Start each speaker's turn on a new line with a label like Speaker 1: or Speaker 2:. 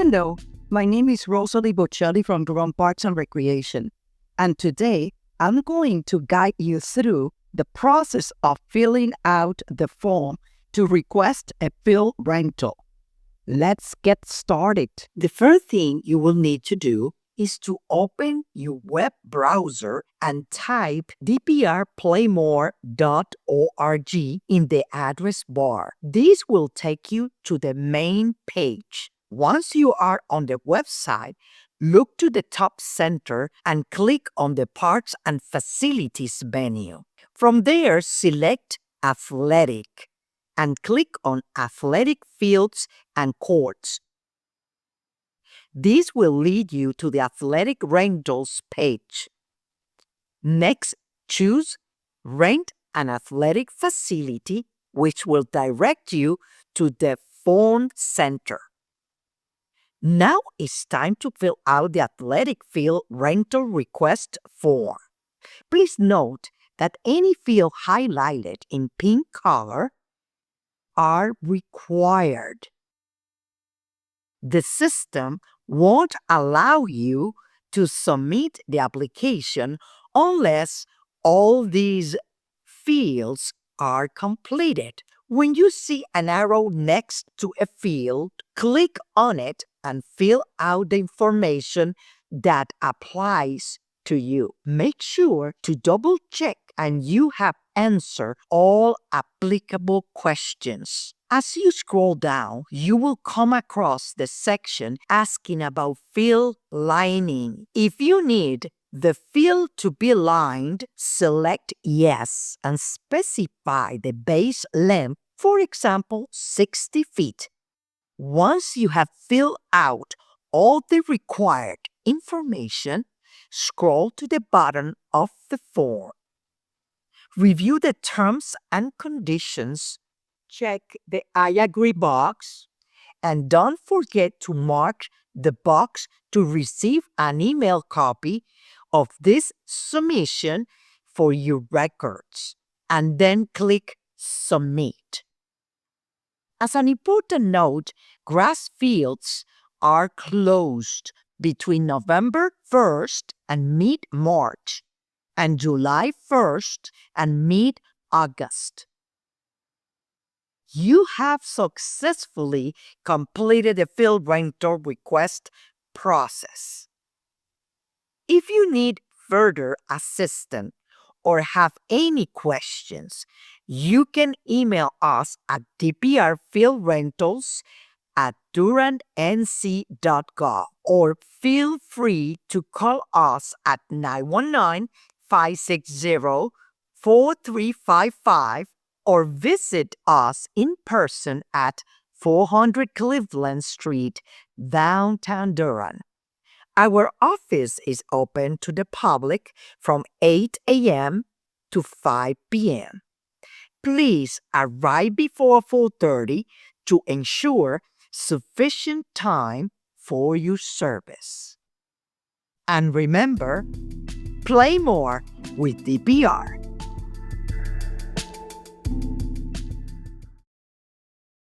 Speaker 1: Hello, my name is Rosalie Bocelli from Durham Parks and Recreation, and today I'm going to guide you through the process of filling out the form to request a field rental. Let's get started.
Speaker 2: The first thing you will need to do is to open your web browser and type dprplaymore.org in the address bar. This will take you to the main page. Once you are on the website, look to the top center and click on the Parks and Facilities menu. From there, select Athletic and click on Athletic Fields and Courts. This will lead you to the Athletic Rentals page. Next, choose Rent an Athletic Facility, which will direct you to the Phone Center. Now it's time to fill out the athletic field rental request form. Please note that any field highlighted in pink color are required. The system won't allow you to submit the application unless all these fields are completed. When you see an arrow next to a field, click on it and fill out the information that applies to you. Make sure to double check and you have answered all applicable questions. As you scroll down, you will come across the section asking about field lining. If you need the field to be lined, select Yes and specify the base length, for example, 60 feet. Once you have filled out all the required information, scroll to the bottom of the form. Review the terms and conditions, check the I agree box, and don't forget to mark the box to receive an email copy of this submission for your records, and then click Submit. As an important note, grass fields are closed between November 1st and mid-March and July 1st and mid-August. You have successfully completed the field rental request process. If you need further assistance or have any questions, you can email us at dprfieldrentals@durantnc.gov or feel free to call us at 919-560-4355 or visit us in person at 400 Cleveland Street, downtown Durham. Our office is open to the public from 8 a.m. to 5 p.m. Please arrive before 4:30 to ensure sufficient time for your service. And remember, play more with DPR.